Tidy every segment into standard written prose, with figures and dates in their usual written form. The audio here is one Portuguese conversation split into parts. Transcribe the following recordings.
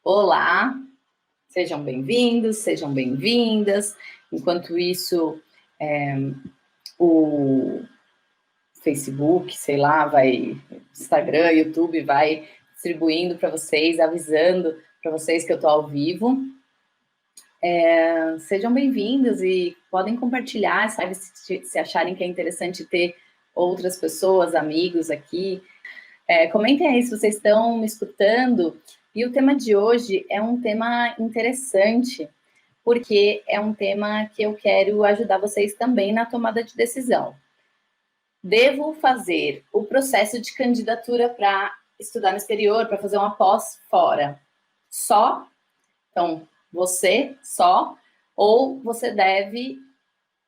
Olá, sejam bem-vindos, sejam bem-vindas. Enquanto isso, o Facebook, sei lá, Instagram, YouTube vai distribuindo para vocês, avisando para vocês que eu estou ao vivo. Sejam bem-vindos e podem compartilhar, sabe, se acharem que é interessante ter outras pessoas, amigos aqui. Comentem aí se vocês estão me escutando. E o tema de hoje é um tema interessante, porque é um tema que eu quero ajudar vocês também na tomada de decisão. Devo fazer o processo de candidatura para estudar no exterior, para fazer uma pós fora? Só? Então, você só? Ou você deve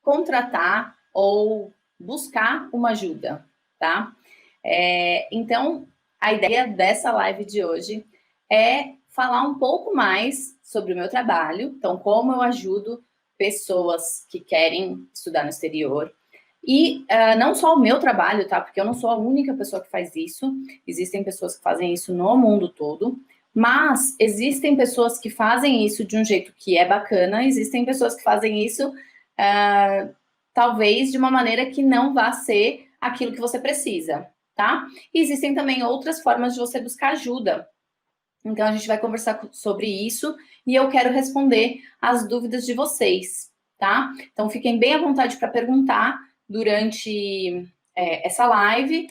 contratar ou buscar uma ajuda, tá? Então, a ideia dessa live de hoje é falar um pouco mais sobre o meu trabalho, então, como eu ajudo pessoas que querem estudar no exterior. E não só o meu trabalho, tá? Porque eu não sou a única pessoa que faz isso, existem pessoas que fazem isso no mundo todo, mas existem pessoas que fazem isso de um jeito que é bacana, existem pessoas que fazem isso talvez de uma maneira que não vá ser aquilo que você precisa, tá? E existem também outras formas de você buscar ajuda. Então, a gente vai conversar sobre isso e eu quero responder as dúvidas de vocês, tá? Então, fiquem bem à vontade para perguntar durante essa live,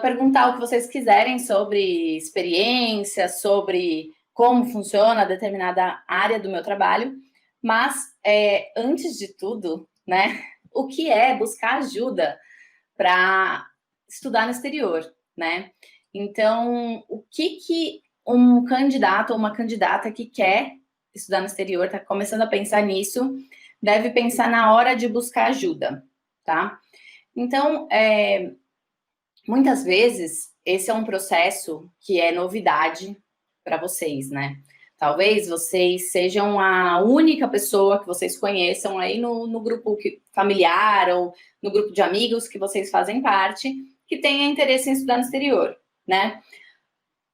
perguntar o que vocês quiserem sobre experiência, sobre como funciona determinada área do meu trabalho, mas antes de tudo, né, o que é buscar ajuda para estudar no exterior, né? Então, o que um candidato ou uma candidata que quer estudar no exterior, está começando a pensar nisso, deve pensar na hora de buscar ajuda, tá? Então, muitas vezes, esse é um processo que é novidade para vocês, né? Talvez vocês sejam a única pessoa que vocês conheçam aí no grupo familiar ou no grupo de amigos que vocês fazem parte, que tenha interesse em estudar no exterior, né?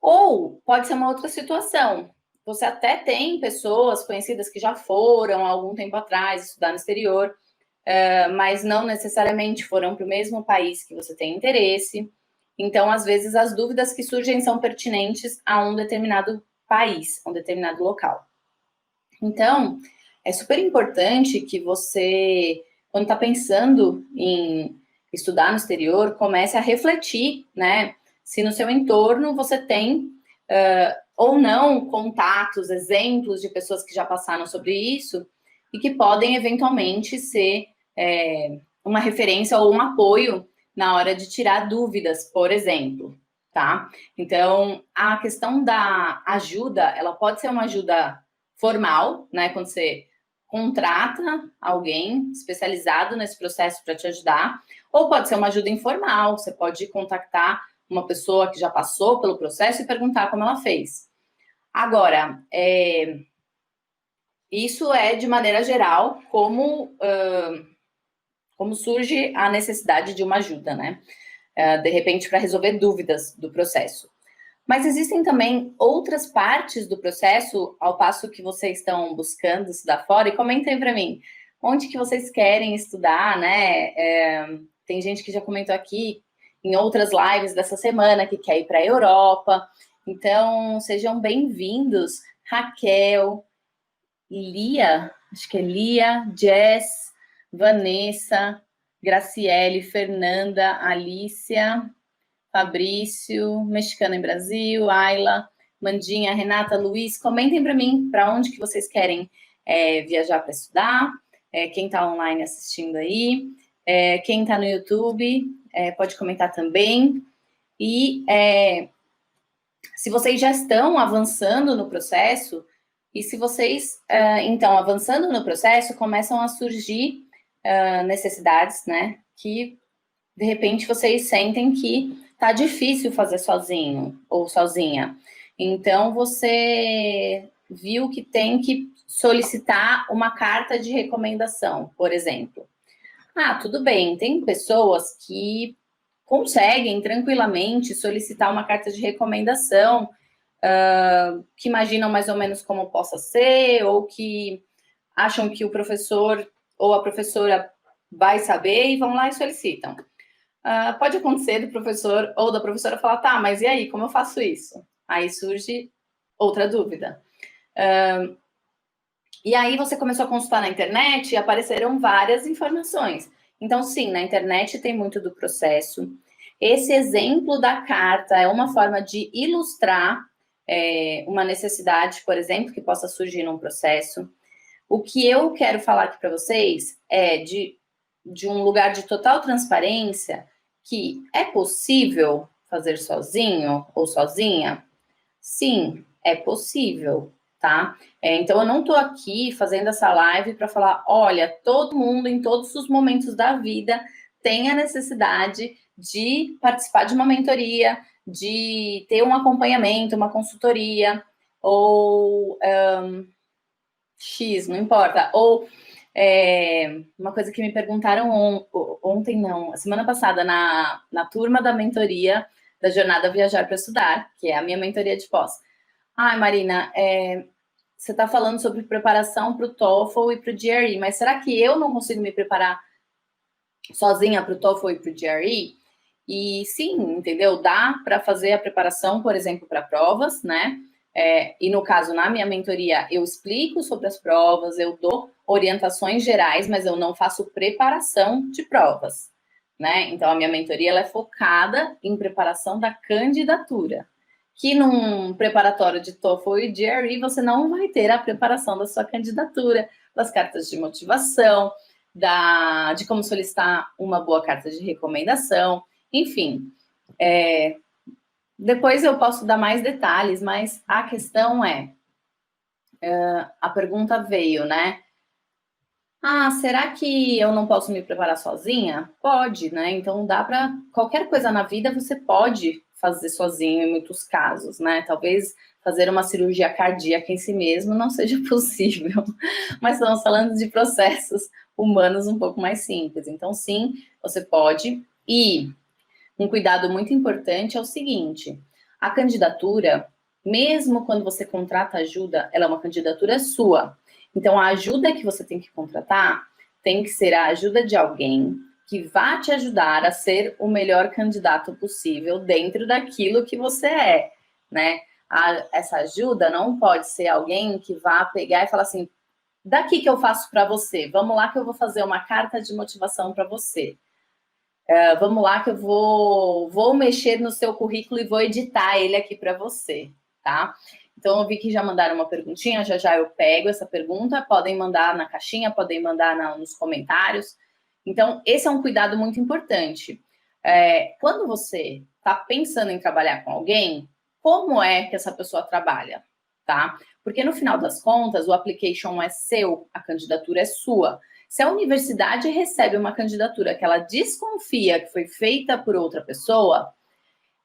Ou pode ser uma outra situação. Você até tem pessoas conhecidas que já foram há algum tempo atrás estudar no exterior, mas não necessariamente foram para o mesmo país que você tem interesse. Então, às vezes, as dúvidas que surgem são pertinentes a um determinado país, a um determinado local. Então, é super importante que você, quando está pensando em estudar no exterior, comece a refletir, né? Se no seu entorno você tem ou não contatos, exemplos de pessoas que já passaram sobre isso e que podem eventualmente ser uma referência ou um apoio na hora de tirar dúvidas, por exemplo, tá? Então, a questão da ajuda, ela pode ser uma ajuda formal, né? Quando você contrata alguém especializado nesse processo para te ajudar, ou pode ser uma ajuda informal, você pode contactar uma pessoa que já passou pelo processo e perguntar como ela fez. Agora, isso é de maneira geral como surge a necessidade de uma ajuda, né? De repente, para resolver dúvidas do processo. Mas existem também outras partes do processo, ao passo que vocês estão buscando estudar fora, e comentem para mim, onde que vocês querem estudar, né? Tem gente que já comentou aqui em outras lives dessa semana que quer ir para a Europa. Então, sejam bem-vindos, Raquel, Lia, acho que é Lia, Jess, Vanessa, Graciele, Fernanda, Alicia, Fabrício, Mexicana em Brasil, Ayla, Mandinha, Renata, Luiz, comentem para mim para onde que vocês querem viajar para estudar, quem está online assistindo aí, quem está no YouTube, pode comentar também, e se vocês já estão avançando no processo, e se vocês, então, avançando no processo, começam a surgir necessidades, né, que, de repente, vocês sentem que tá difícil fazer sozinho ou sozinha. Então, você viu que tem que solicitar uma carta de recomendação, por exemplo. Tudo bem, tem pessoas que conseguem tranquilamente solicitar uma carta de recomendação que imaginam mais ou menos como possa ser, ou que acham que o professor ou a professora vai saber e vão lá e solicitam. Pode acontecer do professor ou da professora falar, tá, mas e aí, como eu faço isso? Aí surge outra dúvida. E aí você começou a consultar na internet e apareceram várias informações. Então, sim, na internet tem muito do processo. Esse exemplo da carta é uma forma de ilustrar uma necessidade, por exemplo, que possa surgir num processo. O que eu quero falar aqui para vocês é de um lugar de total transparência, que é possível fazer sozinho ou sozinha? Sim, é possível, tá? Então, eu não estou aqui fazendo essa live para falar, olha, todo mundo, em todos os momentos da vida, tem a necessidade de participar de uma mentoria, de ter um acompanhamento, uma consultoria, ou X, não importa. Ou uma coisa que me perguntaram ontem, não, a semana passada, na turma da mentoria da Jornada Viajar para Estudar, que é a minha mentoria de pós. Ai, Marina, você está falando sobre preparação para o TOEFL e para o GRE, mas será que eu não consigo me preparar sozinha para o TOEFL e para o GRE? E sim, entendeu? Dá para fazer a preparação, por exemplo, para provas, né? E no caso, na minha mentoria, eu explico sobre as provas, eu dou orientações gerais, mas eu não faço preparação de provas, né? Então, a minha mentoria ela é focada em preparação da candidatura, que num preparatório de TOEFL e GRE, você não vai ter a preparação da sua candidatura, das cartas de motivação, de como solicitar uma boa carta de recomendação, enfim. Depois eu posso dar mais detalhes, mas a questão a pergunta veio, né? Será que eu não posso me preparar sozinha? Pode, né? Então dá para qualquer coisa na vida você pode fazer sozinho em muitos casos, né? Talvez fazer uma cirurgia cardíaca em si mesmo não seja possível, mas estamos falando de processos humanos um pouco mais simples. Então, sim, você pode. E um cuidado muito importante é o seguinte: a candidatura, mesmo quando você contrata ajuda, ela é uma candidatura sua. Então, a ajuda que você tem que contratar tem que ser a ajuda de alguém que vá te ajudar a ser o melhor candidato possível dentro daquilo que você é, né? Essa ajuda não pode ser alguém que vá pegar e falar assim, daqui que eu faço para você, vamos lá que eu vou fazer uma carta de motivação para você. Vamos lá que eu vou mexer no seu currículo e vou editar ele aqui para você, tá? Então, eu vi que já mandaram uma perguntinha, já eu pego essa pergunta, podem mandar na caixinha, podem mandar nos comentários. Então, esse é um cuidado muito importante. Quando você está pensando em trabalhar com alguém, como é que essa pessoa trabalha, tá? Porque no final das contas, o application é seu, a candidatura é sua. Se a universidade recebe uma candidatura que ela desconfia que foi feita por outra pessoa,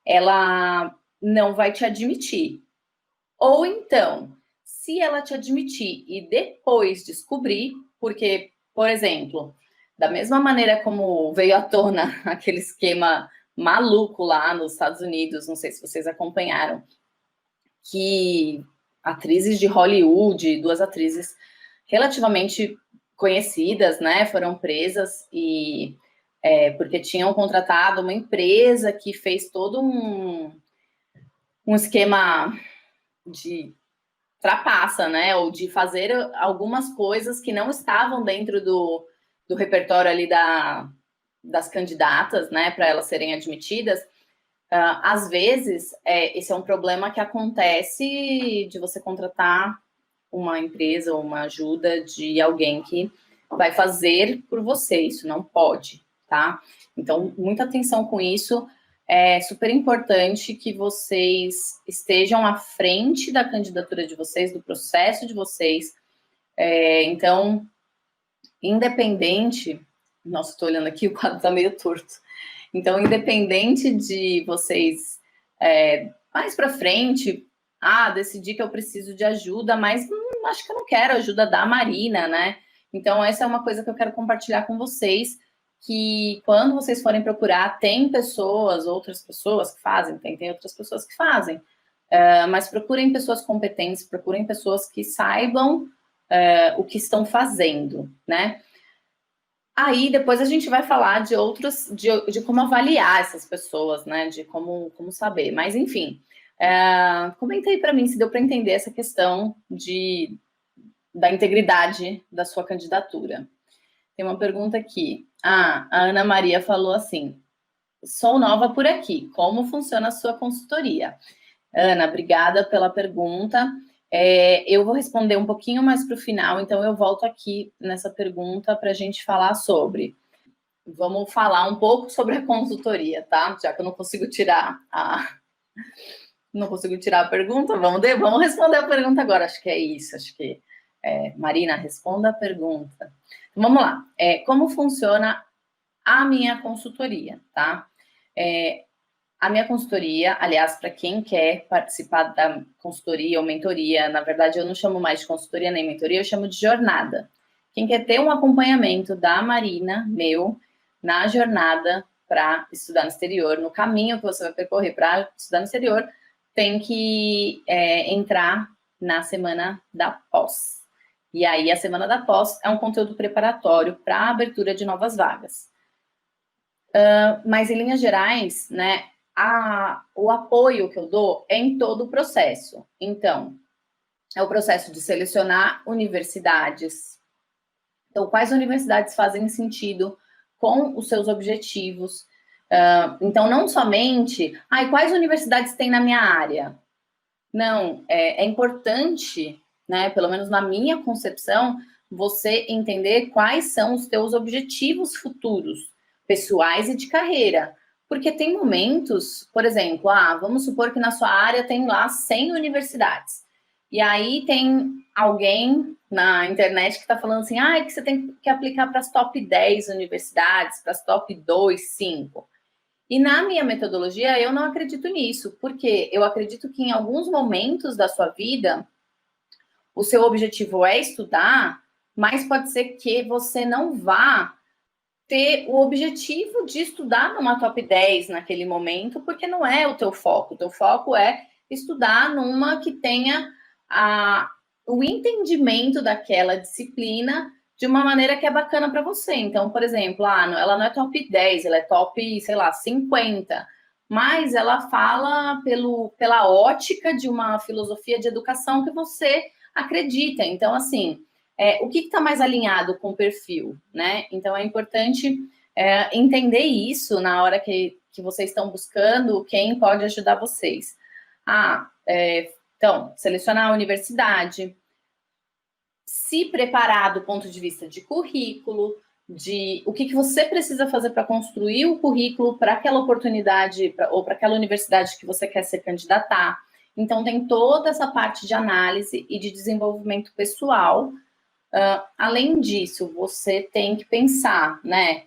ela não vai te admitir. Ou então, se ela te admitir e depois descobrir, porque, por exemplo, da mesma maneira como veio à tona aquele esquema maluco lá nos Estados Unidos, não sei se vocês acompanharam, que atrizes de Hollywood, duas atrizes relativamente conhecidas, né, foram presas e porque tinham contratado uma empresa que fez todo um esquema de trapaça, né, ou de fazer algumas coisas que não estavam dentro do repertório ali das candidatas, né, para elas serem admitidas. Às vezes, esse é um problema que acontece de você contratar uma empresa ou uma ajuda de alguém que vai fazer por você, isso não pode, tá? Então, muita atenção com isso, é super importante que vocês estejam à frente da candidatura de vocês, do processo de vocês, então, independente, nossa, estou olhando aqui, o quadro está meio torto, então, independente de vocês mais para frente, decidi que eu preciso de ajuda, mas acho que eu não quero ajuda da Marina, né? Então, essa é uma coisa que eu quero compartilhar com vocês, que quando vocês forem procurar, tem outras pessoas que fazem, tem outras pessoas que fazem. mas procurem pessoas competentes, procurem pessoas que saibam o que estão fazendo, né? Aí, depois a gente vai falar de outros, de como avaliar essas pessoas, né? De como saber. Mas, enfim, comenta aí para mim se deu para entender essa questão da integridade da sua candidatura. Tem uma pergunta aqui. A Ana Maria falou assim: sou nova por aqui, como funciona a sua consultoria? Ana, obrigada pela pergunta. Eu vou responder um pouquinho mais para o final, então eu volto aqui nessa pergunta para a gente falar sobre. Vamos falar um pouco sobre a consultoria, tá? Já que eu não consigo tirar a pergunta, vamos responder a pergunta agora. Acho que é isso, Marina, responda a pergunta. Vamos lá. Como funciona a minha consultoria, tá? A minha consultoria, aliás, para quem quer participar da consultoria ou mentoria, na verdade eu não chamo mais de consultoria nem mentoria, eu chamo de jornada. Quem quer ter um acompanhamento da Marina, meu, na jornada para estudar no exterior, no caminho que você vai percorrer para estudar no exterior, tem que entrar na semana da pós. E aí, a semana da pós é um conteúdo preparatório para a abertura de novas vagas. Mas, em linhas gerais, né, o apoio que eu dou é em todo o processo. Então, é o processo de selecionar universidades. Então, quais universidades fazem sentido com os seus objetivos? Então, não somente, quais universidades tem na minha área? Não, é importante, né, pelo menos na minha concepção, você entender quais são os teus objetivos futuros, pessoais e de carreira. Porque tem momentos, por exemplo, vamos supor que na sua área tem lá 100 universidades. E aí tem alguém na internet que está falando assim, que você tem que aplicar para as top 10 universidades, para as top 2, 5. E na minha metodologia, eu não acredito nisso, porque eu acredito que em alguns momentos da sua vida, o seu objetivo é estudar, mas pode ser que você não vá ter o objetivo de estudar numa top 10 naquele momento, porque não é o teu foco. O teu foco é estudar numa que tenha o entendimento daquela disciplina de uma maneira que é bacana para você. Então, por exemplo, ela não é top 10, ela é top, sei lá, 50, mas ela fala pela ótica de uma filosofia de educação que você acredita. Então, assim, o que está mais alinhado com o perfil, né? Então, é importante entender isso na hora que vocês estão buscando quem pode ajudar vocês. Então, selecionar a universidade, se preparar do ponto de vista de currículo, de o que você precisa fazer para construir o currículo para aquela oportunidade ou para aquela universidade que você quer se candidatar. Então, tem toda essa parte de análise e de desenvolvimento pessoal. Além disso, você tem que pensar, né?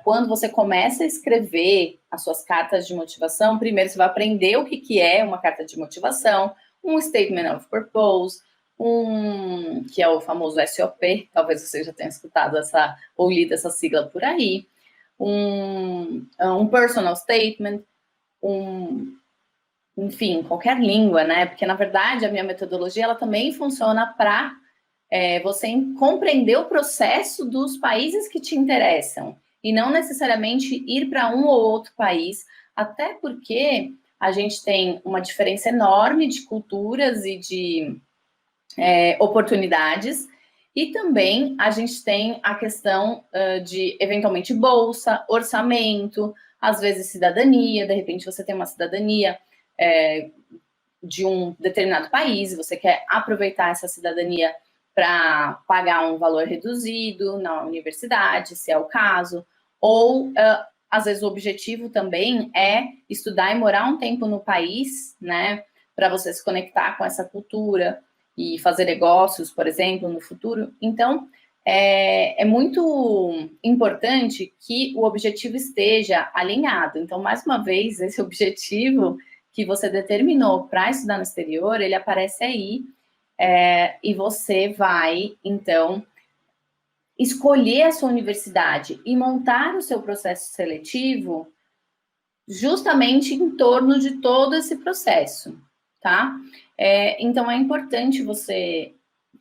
Quando você começa a escrever as suas cartas de motivação, primeiro você vai aprender o que é uma carta de motivação, um Statement of Purpose, que é o famoso SOP, talvez você já tenha escutado ou lido essa sigla por aí, um Personal Statement, enfim, qualquer língua, né? Porque, na verdade, a minha metodologia, ela também funciona para você compreender o processo dos países que te interessam, e não necessariamente ir para um ou outro país, até porque a gente tem uma diferença enorme de culturas e de oportunidades, e também a gente tem a questão de, eventualmente, bolsa, orçamento, às vezes cidadania, de repente você tem uma cidadania de um determinado país, e você quer aproveitar essa cidadania para pagar um valor reduzido na universidade, se é o caso, ou às vezes o objetivo também é estudar e morar um tempo no país, né, para você se conectar com essa cultura e fazer negócios, por exemplo, no futuro. Então, é muito importante que o objetivo esteja alinhado. Então, mais uma vez, esse objetivo que você determinou para estudar no exterior, ele aparece aí, e você vai, então, escolher a sua universidade e montar o seu processo seletivo justamente em torno de todo esse processo, tá? Então, é importante você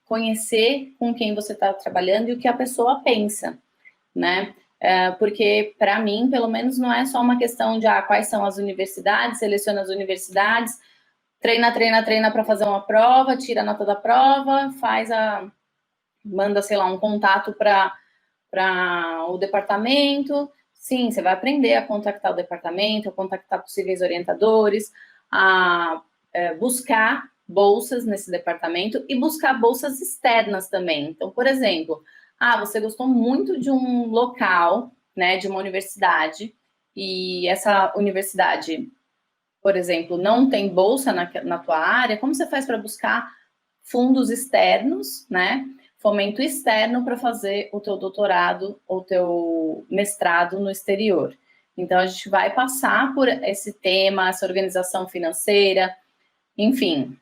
conhecer com quem você está trabalhando e o que a pessoa pensa, né? Porque, para mim, pelo menos, não é só uma questão de quais são as universidades, seleciona as universidades, treina para fazer uma prova, tira a nota da prova, manda, sei lá, um contato para o departamento. Sim, você vai aprender a contactar o departamento, a contactar possíveis orientadores, a buscar bolsas nesse departamento e buscar bolsas externas também. Então, por exemplo, você gostou muito de um local, né, de uma universidade, e essa universidade, por exemplo, não tem bolsa na tua área, como você faz para buscar fundos externos, né, fomento externo para fazer o teu doutorado ou teu mestrado no exterior? Então, a gente vai passar por esse tema, essa organização financeira, enfim,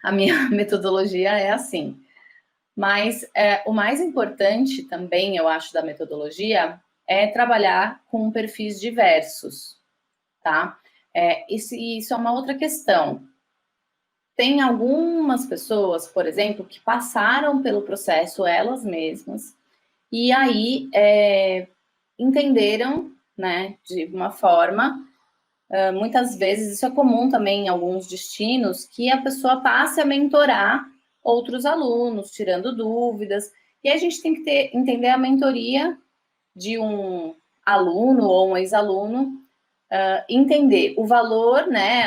a minha metodologia é assim. Mas o mais importante também, eu acho, da metodologia é trabalhar com perfis diversos, tá? Isso é uma outra questão. Tem algumas pessoas, por exemplo, que passaram pelo processo elas mesmas e aí entenderam, né, de uma forma, muitas vezes, isso é comum também em alguns destinos, que a pessoa passe a mentorar outros alunos, tirando dúvidas, e a gente tem que entender a mentoria de um aluno ou um ex-aluno, entender o valor, né,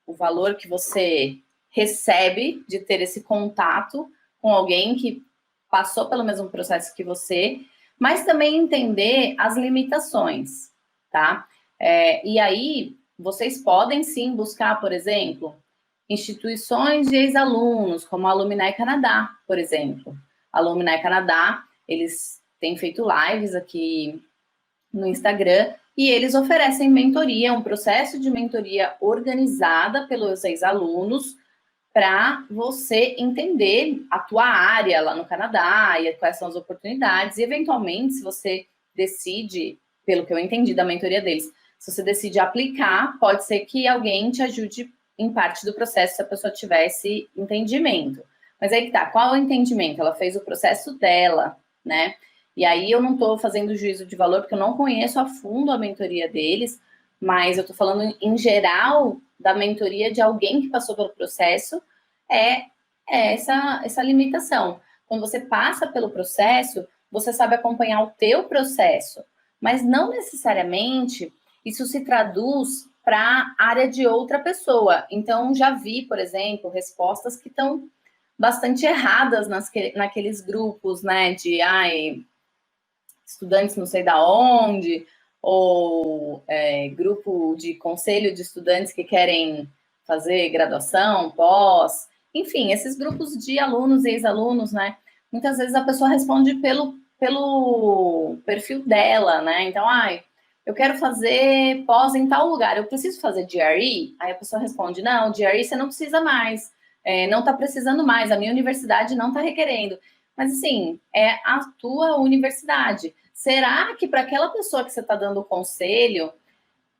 o valor que você recebe de ter esse contato com alguém que passou pelo mesmo processo que você, mas também entender as limitações, tá? E aí, vocês podem sim buscar, por exemplo, instituições de ex-alunos, como a Alumni Canadá, por exemplo. A Alumni Canadá, eles têm feito lives aqui no Instagram e eles oferecem mentoria, um processo de mentoria organizada pelos ex-alunos para você entender a tua área lá no Canadá e quais são as oportunidades. E, eventualmente, se você decide, pelo que eu entendi da mentoria deles, se você decide aplicar, pode ser que alguém te ajude em parte do processo, se a pessoa tiver esse entendimento. Mas aí que tá, qual é o entendimento? Ela fez o processo dela, né? E aí eu não estou fazendo juízo de valor, porque eu não conheço a fundo a mentoria deles, mas eu estou falando em geral da mentoria de alguém que passou pelo processo, é essa limitação. Quando você passa pelo processo, você sabe acompanhar o teu processo, mas não necessariamente isso se traduz para a área de outra pessoa. Então, já vi, por exemplo, respostas que estão bastante erradas naqueles grupos, né, de estudantes não sei da onde, ou grupo de conselho de estudantes que querem fazer graduação, pós, enfim, esses grupos de alunos e ex-alunos, né? Muitas vezes a pessoa responde pelo perfil dela, né? Então, eu quero fazer pós em tal lugar, eu preciso fazer GRE? Aí a pessoa responde, não, GRE você não precisa mais, não está precisando mais, a minha universidade não está requerendo. Mas, assim, é a tua universidade. Será que para aquela pessoa que você está dando o conselho,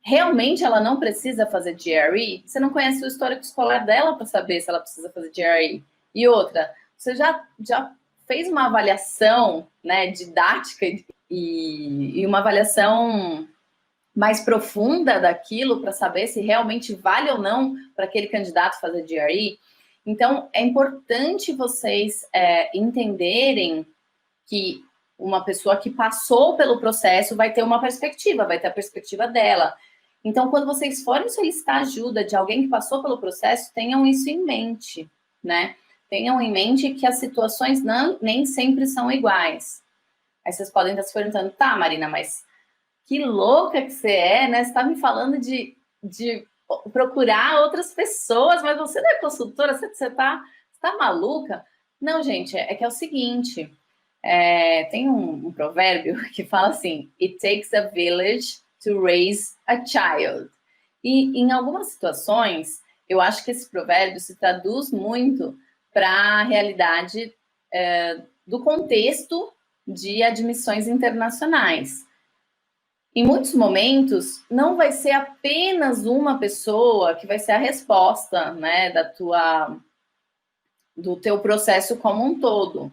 realmente ela não precisa fazer GRE? Você não conhece o histórico escolar dela para saber se ela precisa fazer GRE. E outra, você já fez uma avaliação, né, didática e uma avaliação mais profunda daquilo para saber se realmente vale ou não para aquele candidato fazer GRE? Então, é importante vocês entenderem que uma pessoa que passou pelo processo vai ter uma perspectiva, vai ter a perspectiva dela. Então, quando vocês forem solicitar ajuda de alguém que passou pelo processo, tenham isso em mente, né? Tenham em mente que as situações nem sempre são iguais. Aí vocês podem estar se perguntando, tá, Marina, mas que louca que você é, né? Você está me falando de procurar outras pessoas, mas você não é consultora, você tá maluca? Não, gente, é que é o seguinte, tem um provérbio que fala assim, it takes a village to raise a child. E em algumas situações, eu acho que esse provérbio se traduz muito para a realidade do contexto de admissões internacionais. Em muitos momentos, não vai ser apenas uma pessoa que vai ser a resposta, né, do teu processo como um todo.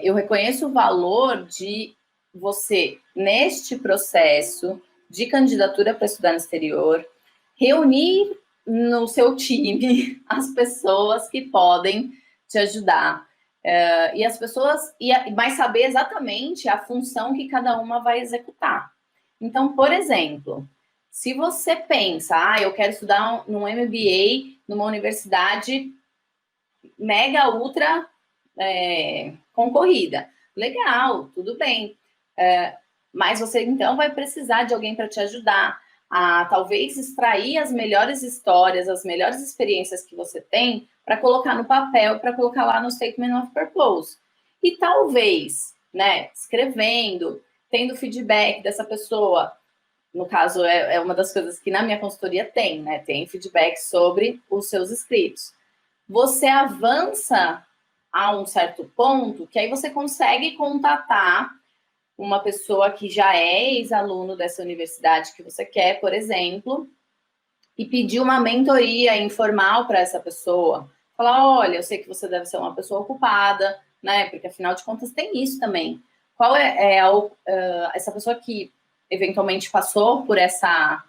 Eu reconheço o valor de você, neste processo de candidatura para estudar no exterior, reunir no seu time as pessoas que podem te ajudar. E as pessoas, mas saber exatamente a função que cada uma vai executar. Então, por exemplo, se você pensa, eu quero estudar num MBA numa universidade mega ultra concorrida. Legal, tudo bem. Mas você então vai precisar de alguém para te ajudar a talvez extrair as melhores histórias, as melhores experiências que você tem para colocar no papel, para colocar lá no Statement of Purpose. E talvez, né, escrevendo, tendo feedback dessa pessoa, no caso, é uma das coisas que na minha consultoria tem, né? Tem feedback sobre os seus escritos. Você avança a um certo ponto que aí você consegue contatar uma pessoa que já é ex-aluno dessa universidade que você quer, por exemplo, e pedir uma mentoria informal para essa pessoa. Falar, olha, eu sei que você deve ser uma pessoa ocupada, né? Porque afinal de contas tem isso também. Qual essa pessoa que eventualmente passou por essa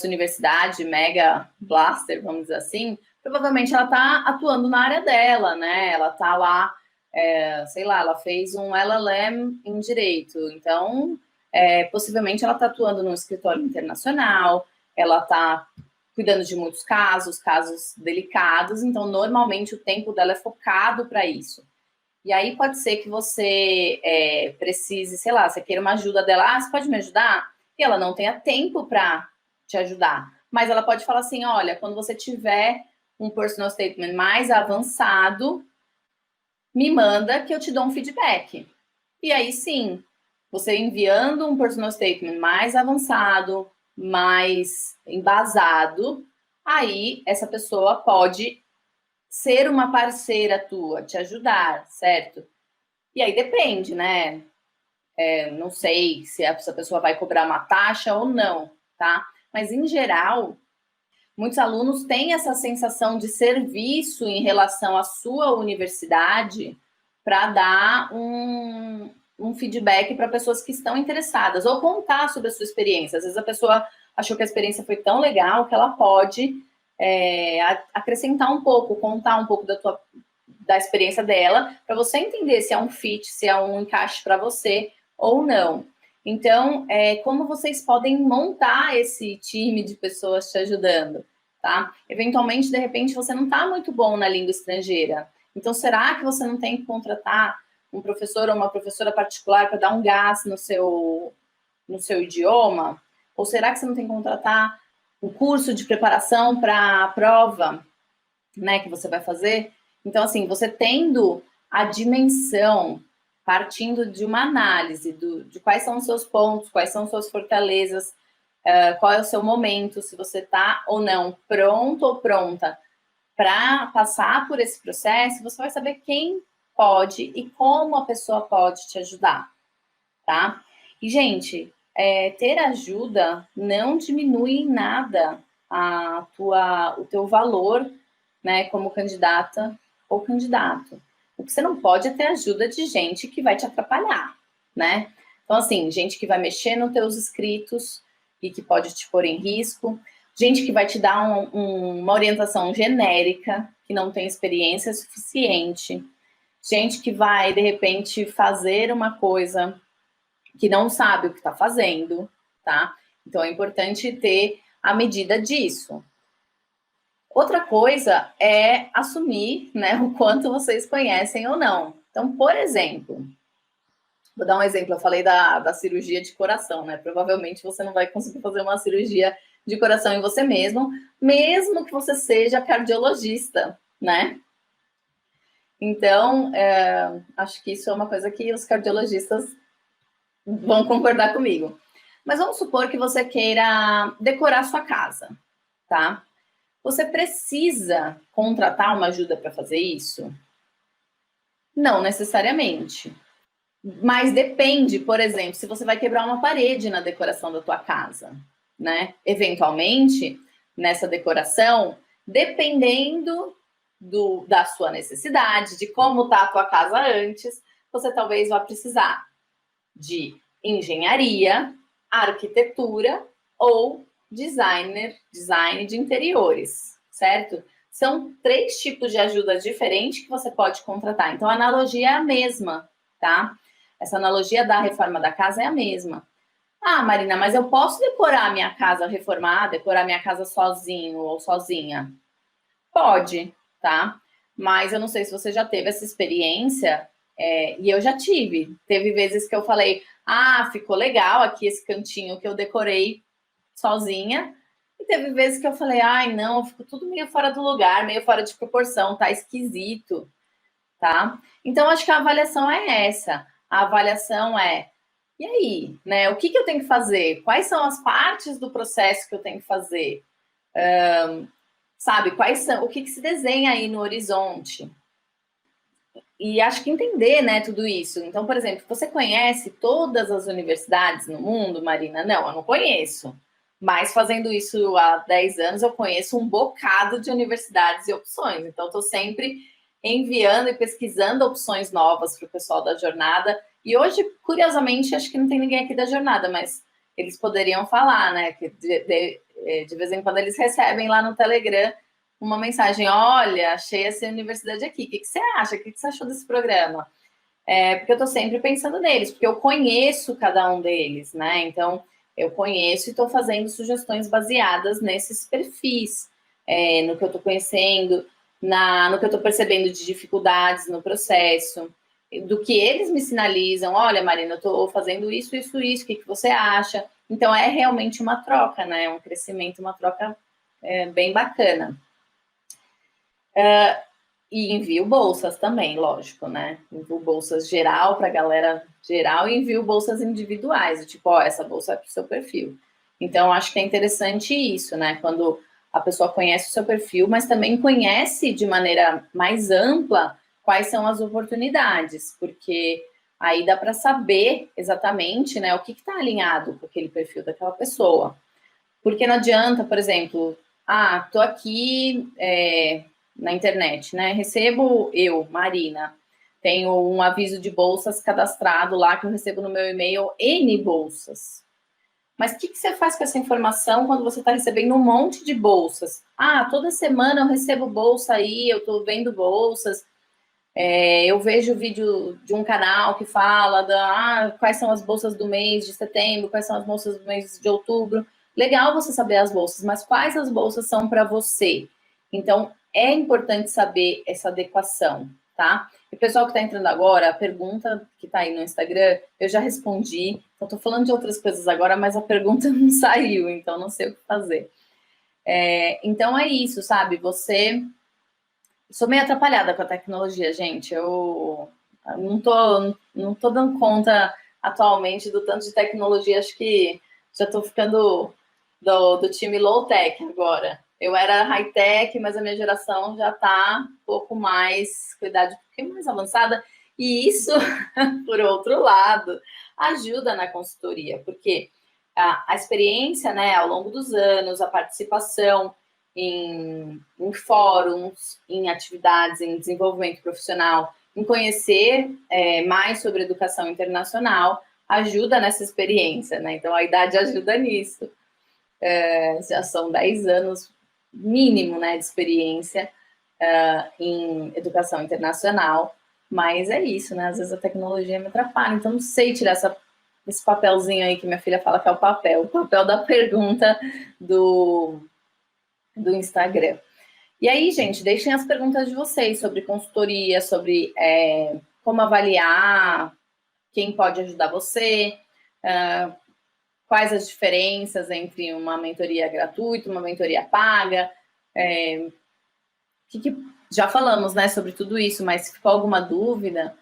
universidade mega blaster, vamos dizer assim, provavelmente ela está atuando na área dela, né? Ela está lá, sei lá, ela fez um LLM em direito, então possivelmente ela está atuando num escritório internacional, ela está cuidando de muitos casos delicados, então normalmente o tempo dela é focado para isso. E aí pode ser que você precise, sei lá, você queira uma ajuda dela, você pode me ajudar? E ela não tenha tempo para te ajudar. Mas ela pode falar assim, olha, quando você tiver um personal statement mais avançado, me manda que eu te dou um feedback. E aí sim, você enviando um personal statement mais avançado, mais embasado, aí essa pessoa pode ser uma parceira tua, te ajudar, certo? E aí depende, né? Não sei se essa pessoa vai cobrar uma taxa ou não, tá? Mas em geral, muitos alunos têm essa sensação de serviço em relação à sua universidade para dar um feedback para pessoas que estão interessadas, ou contar sobre a sua experiência. Às vezes a pessoa achou que a experiência foi tão legal que ela pode acrescentar um pouco, contar um pouco da experiência dela, para você entender se é um fit, se é um encaixe para você ou não. Então, como vocês podem montar esse time de pessoas te ajudando, tá? Eventualmente, de repente, você não está muito bom na língua estrangeira. Então, será que você não tem que contratar um professor ou uma professora particular para dar um gás no seu idioma? Ou será que você não tem que contratar um curso de preparação para a prova, né, que você vai fazer? Então, assim, você tendo a dimensão, partindo de uma análise de quais são os seus pontos, quais são suas fortalezas, qual é o seu momento, se você está ou não pronto ou pronta para passar por esse processo, você vai saber quem pode e como a pessoa pode te ajudar, tá? E, gente, ter ajuda não diminui em nada o teu valor, né, como candidata ou candidato. O que você não pode é ter ajuda de gente que vai te atrapalhar, né? Então, assim, gente que vai mexer nos teus escritos e que pode te pôr em risco, gente que vai te dar uma orientação genérica, que não tem experiência suficiente, gente que vai, de repente, fazer uma coisa que não sabe o que está fazendo, tá? Então, é importante ter a medida disso. Outra coisa é assumir, né, o quanto vocês conhecem ou não. Então, por exemplo, vou dar um exemplo, eu falei da cirurgia de coração, né? Provavelmente você não vai conseguir fazer uma cirurgia de coração em você mesmo que você seja cardiologista, né? Então, acho que isso é uma coisa que os cardiologistas vão concordar comigo. Mas vamos supor que você queira decorar sua casa, tá? Você precisa contratar uma ajuda para fazer isso? Não necessariamente. Mas depende, por exemplo, se você vai quebrar uma parede na decoração da tua casa, né? Eventualmente, nessa decoração, dependendo da sua necessidade, de como está a tua casa antes, você talvez vá precisar de engenharia, arquitetura ou design de interiores, certo? São 3 tipos de ajuda diferentes que você pode contratar. Então, a analogia é a mesma, tá? Essa analogia da reforma da casa é a mesma. Ah, Marina, mas eu posso decorar a minha casa, reformar, decorar minha casa sozinho ou sozinha? Pode, tá? Mas eu não sei se você já teve essa experiência, e eu já tive. Teve vezes que eu falei, ah, ficou legal aqui esse cantinho que eu decorei sozinha. E teve vezes que eu falei, ai, não, ficou tudo meio fora do lugar, meio fora de proporção, tá esquisito, tá? Então, acho que a avaliação é essa. A avaliação é, e aí, né? O que eu tenho que fazer? Quais são as partes do processo que eu tenho que fazer? Sabe, quais são, o que se desenha aí no horizonte? E acho que entender, né, tudo isso. Então, por exemplo, você conhece todas as universidades no mundo, Marina? Não, eu não conheço. Mas fazendo isso há 10 anos, eu conheço um bocado de universidades e opções. Então, estou sempre enviando e pesquisando opções novas para o pessoal da jornada. E hoje, curiosamente, acho que não tem ninguém aqui da jornada, mas eles poderiam falar, né? Que de vez em quando eles recebem lá no Telegram uma mensagem: olha, achei essa universidade aqui, o que você acha? O que você achou desse programa? Porque eu estou sempre pensando neles, porque eu conheço cada um deles, né? Então, eu conheço e estou fazendo sugestões baseadas nesses perfis, no que eu estou conhecendo, no que eu estou percebendo de dificuldades no processo, do que eles me sinalizam. Olha, Marina, eu estou fazendo isso, isso, isso, o que você acha? Então, é realmente uma troca, né? Um crescimento, uma troca bem bacana. E envio bolsas também, lógico, né? Envio bolsas geral para a galera geral e envio bolsas individuais, tipo, ó, essa bolsa é para o seu perfil. Então, acho que é interessante isso, né? Quando a pessoa conhece o seu perfil, mas também conhece de maneira mais ampla quais são as oportunidades, porque aí dá para saber exatamente, né, o que está alinhado com aquele perfil daquela pessoa. Porque não adianta, por exemplo, tô aqui na internet, né? Recebo eu, Marina, tenho um aviso de bolsas cadastrado lá que eu recebo no meu e-mail N bolsas. Mas o que você faz com essa informação quando você está recebendo um monte de bolsas? Toda semana eu recebo bolsa aí, eu estou vendo bolsas. Eu vejo o vídeo de um canal que fala quais são as bolsas do mês de setembro, quais são as bolsas do mês de outubro. Legal você saber as bolsas, mas quais as bolsas são para você? Então, é importante saber essa adequação, tá? E o pessoal que está entrando agora, a pergunta que está aí no Instagram, eu já respondi. Eu estou falando de outras coisas agora, mas a pergunta não saiu, então não sei o que fazer. Então, é isso, sabe? Sou meio atrapalhada com a tecnologia, gente. Eu não tô dando conta atualmente do tanto de tecnologia. Acho que já estou ficando do time low-tech agora. Eu era high-tech, mas a minha geração já está um pouco mais, cuidado, um pouquinho mais avançada. E isso, por outro lado, ajuda na consultoria, porque a experiência, né, ao longo dos anos, a participação em fóruns, em atividades, em desenvolvimento profissional, em conhecer mais sobre educação internacional, ajuda nessa experiência, né? Então, a idade ajuda nisso. Já são 10 anos mínimo, né, de experiência em educação internacional, mas é isso, né? Às vezes a tecnologia me atrapalha, então não sei tirar esse papelzinho aí que minha filha fala que é o papel da pergunta do Instagram. E aí, gente, deixem as perguntas de vocês sobre consultoria, sobre como avaliar, quem pode ajudar você, quais as diferenças entre uma mentoria gratuita, uma mentoria paga. Já falamos, né, sobre tudo isso, mas se ficou alguma dúvida,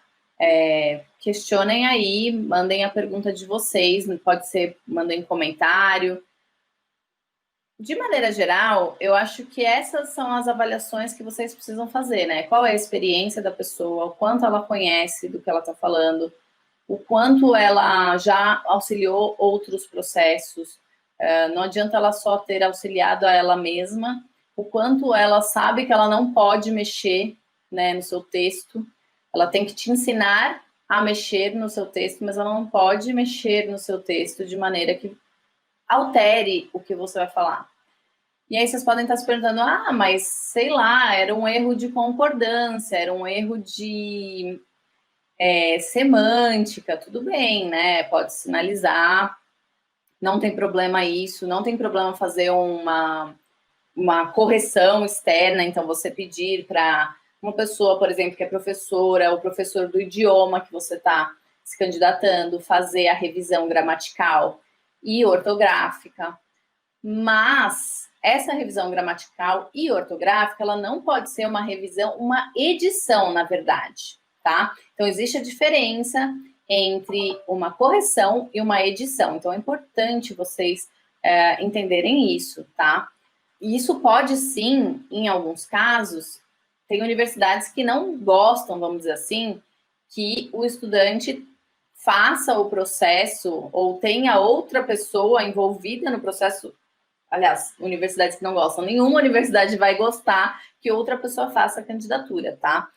questionem aí, mandem a pergunta de vocês, pode ser, mandem comentário. De maneira geral, eu acho que essas são as avaliações que vocês precisam fazer, né? Qual é a experiência da pessoa, o quanto ela conhece do que ela está falando, o quanto ela já auxiliou outros processos. Não adianta ela só ter auxiliado a ela mesma, o quanto ela sabe que ela não pode mexer, né, no seu texto. Ela tem que te ensinar a mexer no seu texto, mas ela não pode mexer no seu texto de maneira que altere o que você vai falar. E aí vocês podem estar se perguntando, mas sei lá, era um erro de concordância, era um erro de semântica, tudo bem, né? Pode sinalizar, não tem problema isso, não tem problema fazer uma correção externa, então você pedir para uma pessoa, por exemplo, que é professora, ou professor do idioma que você está se candidatando, fazer a revisão gramatical e ortográfica. Mas essa revisão gramatical e ortográfica, ela não pode ser uma revisão, uma edição, na verdade, tá? Então, existe a diferença entre uma correção e uma edição. Então, é importante vocês entenderem isso, tá? E isso pode, sim, em alguns casos, tem universidades que não gostam, vamos dizer assim, que o estudante faça o processo ou tenha outra pessoa envolvida no processo. Aliás, universidades que não gostam, nenhuma universidade vai gostar que outra pessoa faça a candidatura, tá?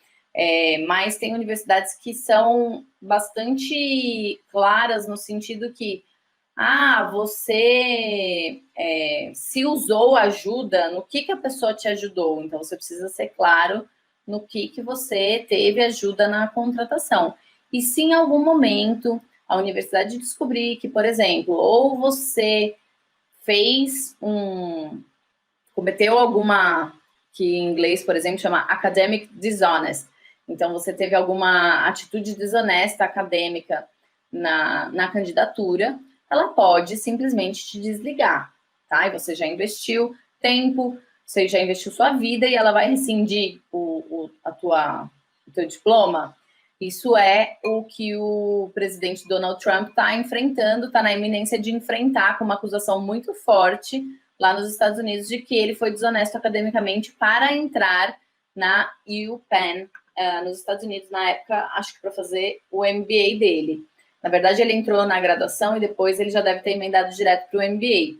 Mas tem universidades que são bastante claras no sentido que, você se usou ajuda, no que a pessoa te ajudou? Então, você precisa ser claro no que você teve ajuda na contratação. E se em algum momento a universidade descobrir que, por exemplo, ou você cometeu alguma, que em inglês, por exemplo, chama academic dishonest. Então, você teve alguma atitude desonesta acadêmica na candidatura, ela pode simplesmente te desligar, tá? E você já investiu tempo, você já investiu sua vida e ela vai rescindir o teu diploma. Isso é o que o presidente Donald Trump está enfrentando, está na iminência de enfrentar com uma acusação muito forte lá nos Estados Unidos de que ele foi desonesto academicamente para entrar na UPenn, nos Estados Unidos, na época, acho que para fazer o MBA dele. Na verdade, ele entrou na graduação e depois ele já deve ter emendado direto para o MBA.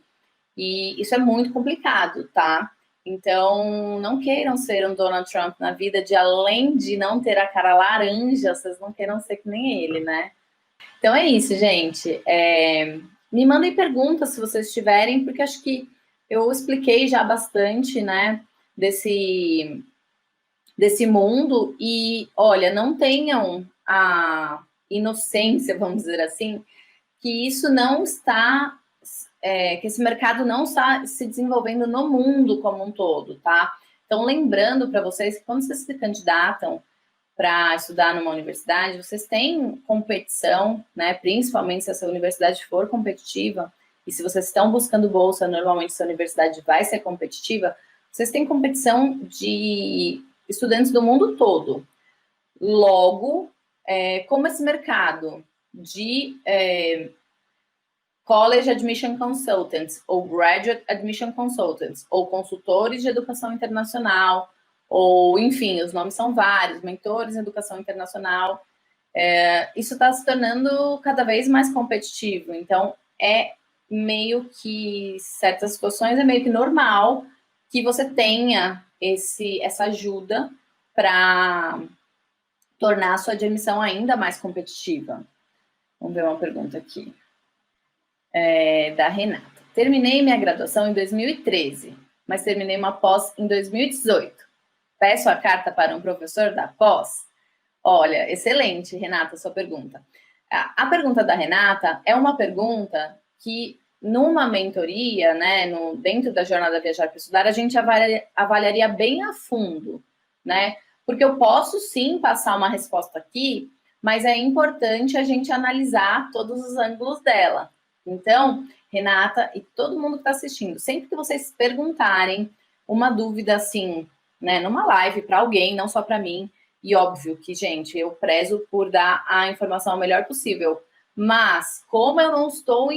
E isso é muito complicado, tá? Então, não queiram ser um Donald Trump na vida, de além de não ter a cara laranja, vocês não queiram ser que nem ele, né? Então é isso, gente. Me mandem perguntas se vocês tiverem, porque acho que eu expliquei já bastante, né, desse mundo. E, olha, não tenham a inocência, vamos dizer assim, que isso não está... que esse mercado não está se desenvolvendo no mundo como um todo, tá? Então, lembrando para vocês que quando vocês se candidatam para estudar numa universidade, vocês têm competição, né? Principalmente se essa universidade for competitiva, e se vocês estão buscando bolsa, normalmente essa universidade vai ser competitiva, vocês têm competição de estudantes do mundo todo. Logo, como esse mercado de College Admission Consultants, ou Graduate Admission Consultants, ou consultores de educação internacional, ou, enfim, os nomes são vários, mentores em educação internacional, isso está se tornando cada vez mais competitivo. Então, meio que, certas situações, é meio que normal que você tenha essa ajuda para tornar a sua admissão ainda mais competitiva. Vamos ver uma pergunta aqui. Da Renata. Terminei minha graduação em 2013, mas terminei uma pós em 2018. Peço a carta para um professor da pós? Olha, excelente, Renata, sua pergunta. A pergunta da Renata é uma pergunta que, numa mentoria, né, dentro da jornada Viajar para Estudar, a gente avaliaria bem a fundo, né? Porque eu posso, sim, passar uma resposta aqui, mas é importante a gente analisar todos os ângulos dela. Então, Renata e todo mundo que está assistindo, sempre que vocês perguntarem uma dúvida assim, né, numa live para alguém, não só para mim, e óbvio que, gente, eu prezo por dar a informação o melhor possível, mas como eu não estou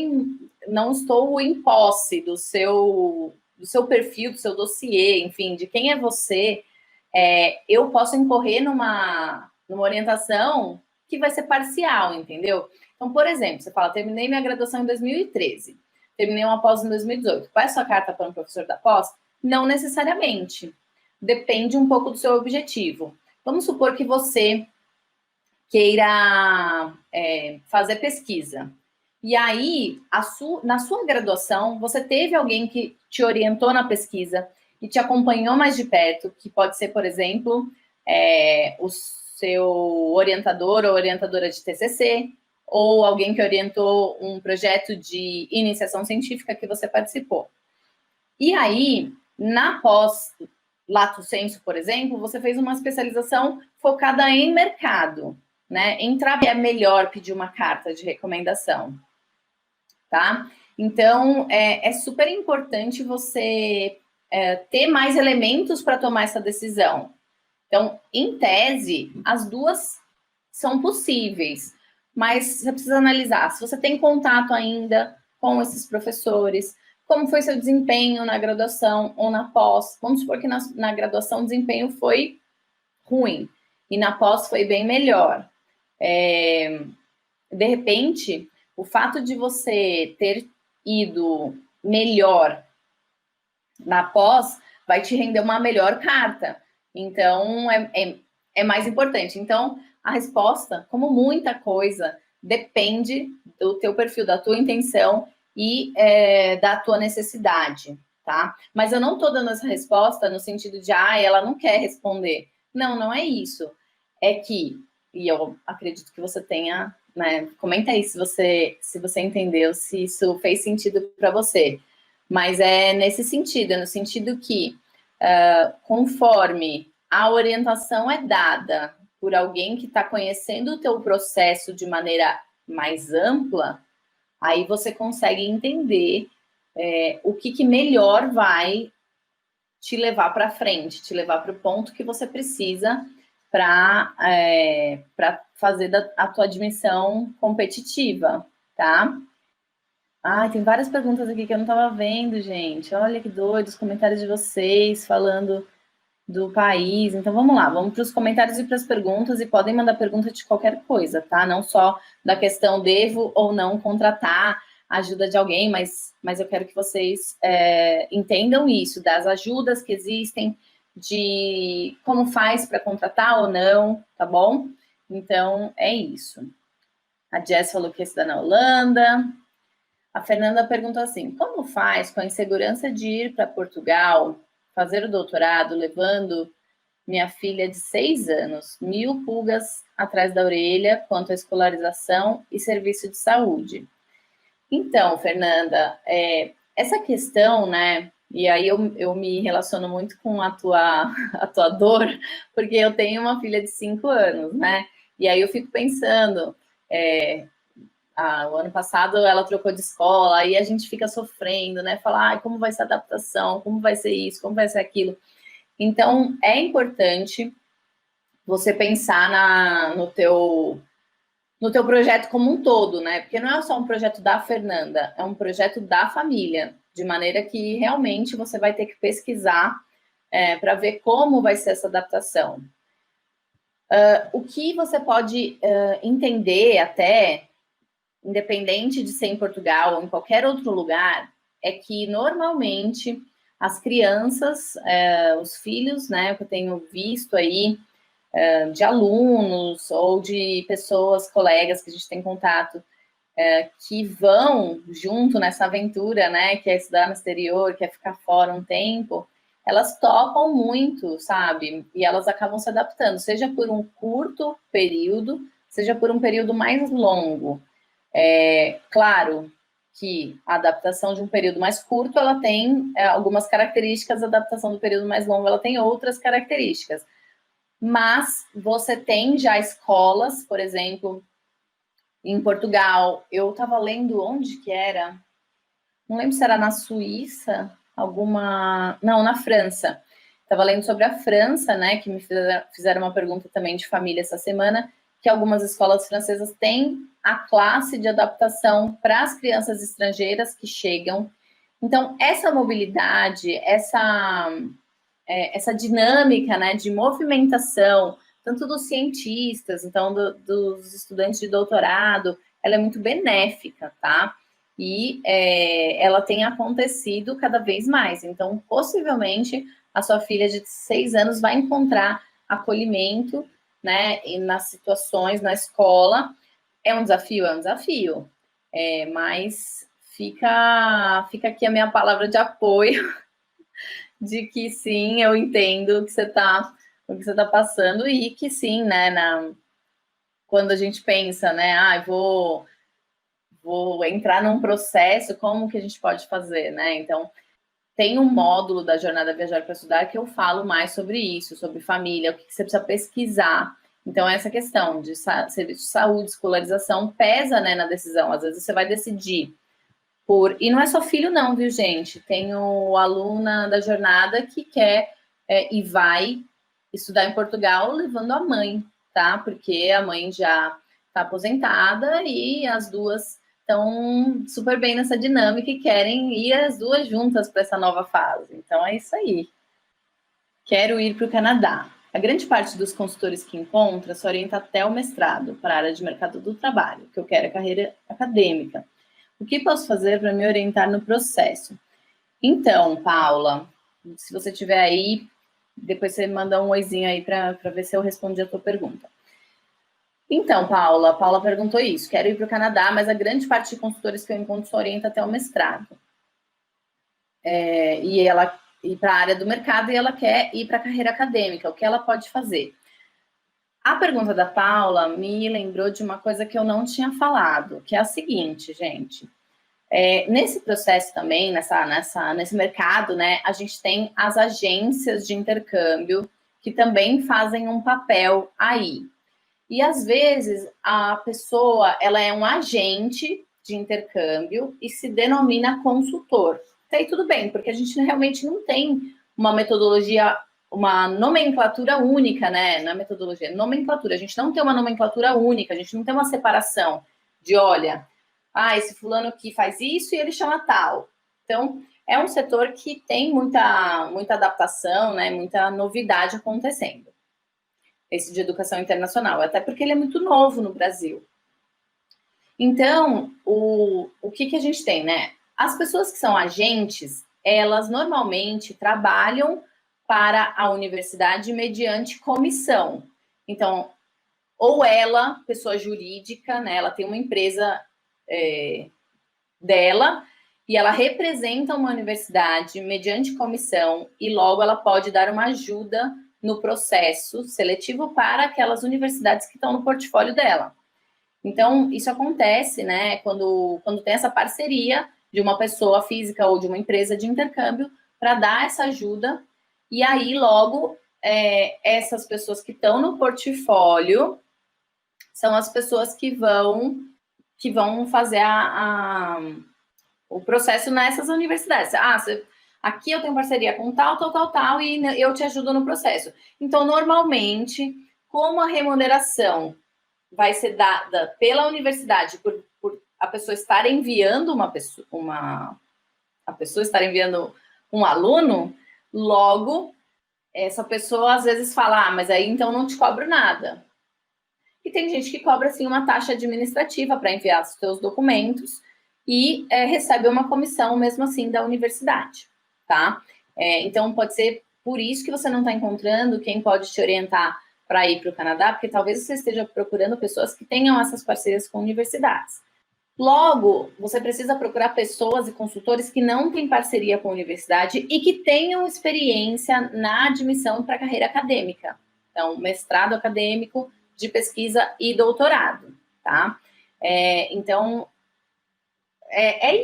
em posse do seu perfil, do seu dossiê, enfim, de quem é você, eu posso incorrer numa orientação que vai ser parcial, entendeu? Então, por exemplo, você fala, terminei minha graduação em 2013, terminei uma pós em 2018. Qual é a sua carta para um professor da pós? Não necessariamente. Depende um pouco do seu objetivo. Vamos supor que você queira fazer pesquisa. E aí, na sua graduação, você teve alguém que te orientou na pesquisa e te acompanhou mais de perto, que pode ser, por exemplo, o seu orientador ou orientadora de TCC, ou alguém que orientou um projeto de iniciação científica que você participou. E aí, na pós Lato Sensu, por exemplo, você fez uma especialização focada em mercado, né? É melhor pedir uma carta de recomendação, tá? Então, é super importante você ter mais elementos para tomar essa decisão. Então, em tese, as duas são possíveis, mas você precisa analisar se você tem contato ainda com esses professores, como foi seu desempenho na graduação ou na pós. Vamos supor que na graduação o desempenho foi ruim e na pós foi bem melhor. De repente, o fato de você ter ido melhor na pós vai te render uma melhor carta. Então, é mais importante. Então, a resposta, como muita coisa, depende do teu perfil, da tua intenção e da tua necessidade, tá? Mas eu não estou dando essa resposta no sentido de, ela não quer responder. Não, não é isso. É que, e eu acredito que você tenha, né? Comenta aí se você entendeu, se isso fez sentido para você. Mas é nesse sentido, no sentido que, conforme a orientação é dada por alguém que está conhecendo o teu processo de maneira mais ampla, aí você consegue entender o que melhor vai te levar para frente, te levar para o ponto que você precisa para fazer a tua admissão competitiva, tá? Tem várias perguntas aqui que eu não estava vendo, gente. Olha que doido, os comentários de vocês falando do país. Então, vamos lá, vamos para os comentários e para as perguntas, e podem mandar pergunta de qualquer coisa, tá? Não só da questão devo ou não contratar a ajuda de alguém, mas eu quero que vocês entendam isso, das ajudas que existem, de como faz para contratar ou não, tá bom? Então, é isso. A Jess falou que ia estudar na Holanda. A Fernanda perguntou assim, como faz com a insegurança de ir para Portugal, fazer o doutorado, levando minha filha de 6 anos, 1000 pulgas atrás da orelha quanto à escolarização e serviço de saúde? Então, Fernanda, essa questão, né, e aí eu me relaciono muito com a tua dor, porque eu tenho uma filha de 5 anos, né, e aí eu fico pensando, o ano passado ela trocou de escola, aí a gente fica sofrendo, né? Falar, como vai ser a adaptação, como vai ser isso, como vai ser aquilo. Então, é importante você pensar no teu projeto como um todo, né? Porque não é só um projeto da Fernanda, é um projeto da família, de maneira que realmente você vai ter que pesquisar para ver como vai ser essa adaptação. O que você pode entender até, independente de ser em Portugal ou em qualquer outro lugar, é que normalmente as crianças, os filhos, né, que eu tenho visto aí, de alunos ou de pessoas, colegas que a gente tem contato, que vão junto nessa aventura, né, que é estudar no exterior, que é ficar fora um tempo, elas topam muito, sabe? E elas acabam se adaptando, seja por um curto período, seja por um período mais longo. Claro que a adaptação de um período mais curto, ela tem algumas características, a adaptação do período mais longo, ela tem outras características. Mas você tem já escolas, por exemplo, em Portugal, eu estava lendo onde que era, não lembro se era na Suíça, não, na França. Estava lendo sobre a França, né, que me fizeram uma pergunta também de família essa semana, que algumas escolas francesas têm a classe de adaptação para as crianças estrangeiras que chegam. Então, essa mobilidade, essa dinâmica, né, de movimentação, tanto dos cientistas, então dos estudantes de doutorado, ela é muito benéfica, tá? E ela tem acontecido cada vez mais. Então, possivelmente, a sua filha de 6 anos vai encontrar acolhimento, né, e nas situações, na escola. É um desafio? É um desafio. Mas fica aqui a minha palavra de apoio, de que sim, eu entendo o que você está passando, e que sim, né, quando a gente pensa, né, vou entrar num processo, como que a gente pode fazer, né? Então, tem um módulo da Jornada Viajar para Estudar que eu falo mais sobre isso, sobre família, o que você precisa pesquisar. Então, essa questão de serviço de saúde, escolarização, pesa, né, na decisão. Às vezes você vai decidir e não é só filho não, viu, gente? Tem o aluna da jornada que quer e vai estudar em Portugal levando a mãe, tá? Porque a mãe já está aposentada e as duas estão super bem nessa dinâmica e querem ir as duas juntas para essa nova fase. Então é isso aí. Quero ir para o Canadá. A grande parte dos consultores que encontra se orienta até o mestrado para a área de mercado do trabalho, que eu quero é carreira acadêmica. O que posso fazer para me orientar no processo? Então, Paula, se você tiver aí, depois você manda um oizinho aí para ver se eu respondi a tua pergunta. Então, Paula perguntou isso. Quero ir para o Canadá, mas a grande parte de consultores que eu encontro se orienta até o mestrado. E ela ir para a área do mercado e ela quer ir para a carreira acadêmica. O que ela pode fazer? A pergunta da Paula me lembrou de uma coisa que eu não tinha falado, que é a seguinte, gente. Nesse processo também, nesse mercado, né, a gente tem as agências de intercâmbio que também fazem um papel aí. E às vezes a pessoa, ela é um agente de intercâmbio e se denomina consultor. Até aí tudo bem, porque a gente realmente não tem uma metodologia, uma nomenclatura única, né? Não é metodologia, é nomenclatura. A gente não tem uma nomenclatura única, a gente não tem uma separação de, olha, esse fulano que faz isso e ele chama tal. Então, é um setor que tem muita adaptação, né? Muita novidade acontecendo. Esse de educação internacional, até porque ele é muito novo no Brasil. Então, o que a gente tem, né? As pessoas que são agentes, elas normalmente trabalham para a universidade mediante comissão. Então, ou ela, pessoa jurídica, né? Ela tem uma empresa dela e ela representa uma universidade mediante comissão e logo ela pode dar uma ajuda no processo seletivo para aquelas universidades que estão no portfólio dela. Então, isso acontece, né, quando tem essa parceria de uma pessoa física ou de uma empresa de intercâmbio para dar essa ajuda, e aí, logo, essas pessoas que estão no portfólio são as pessoas que vão fazer o processo nessas universidades. Aqui eu tenho parceria com tal, e eu te ajudo no processo. Então, normalmente, como a remuneração vai ser dada pela universidade por a pessoa estar enviando a pessoa estar enviando um aluno, logo, essa pessoa às vezes fala, mas aí então não te cobro nada. E tem gente que cobra, assim, uma taxa administrativa para enviar os seus documentos e recebe uma comissão, mesmo assim, da universidade, tá? Então, pode ser por isso que você não está encontrando quem pode te orientar para ir para o Canadá, porque talvez você esteja procurando pessoas que tenham essas parcerias com universidades. Logo, você precisa procurar pessoas e consultores que não têm parceria com a universidade e que tenham experiência na admissão para a carreira acadêmica. Então, mestrado acadêmico, de pesquisa e doutorado, tá? Então,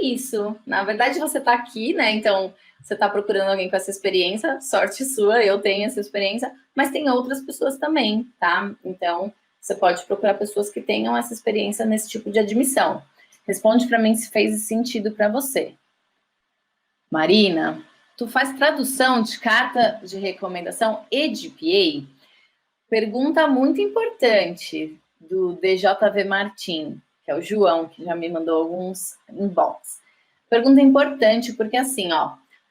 isso. Na verdade, você está aqui, né? Então, você está procurando alguém com essa experiência, sorte sua, eu tenho essa experiência, mas tem outras pessoas também, tá? Então, você pode procurar pessoas que tenham essa experiência nesse tipo de admissão. Responde para mim se fez sentido para você. Marina, tu faz tradução de carta de recomendação e de PA? Pergunta muito importante do DJV Martim, que é o João, que já me mandou alguns inbox. Pergunta importante porque, assim,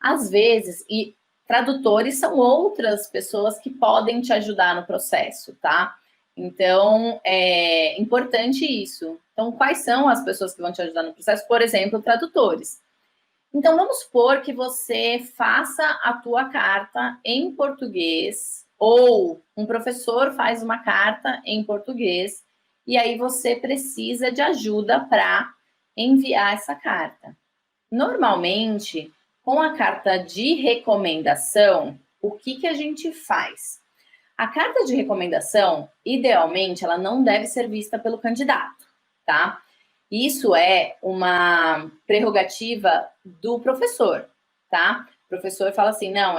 às vezes, e Tradutores são outras pessoas que podem te ajudar no processo, tá? Então, é importante isso. Então, quais são as pessoas que vão te ajudar no processo? Por exemplo, tradutores. Então, vamos supor que você faça a tua carta em português, ou um professor faz uma carta em português, e aí você precisa de ajuda para enviar essa carta. Normalmente, com a carta de recomendação, o que a gente faz? A carta de recomendação, idealmente, ela não deve ser vista pelo candidato, tá? Isso é uma prerrogativa do professor, tá? O professor fala assim, não,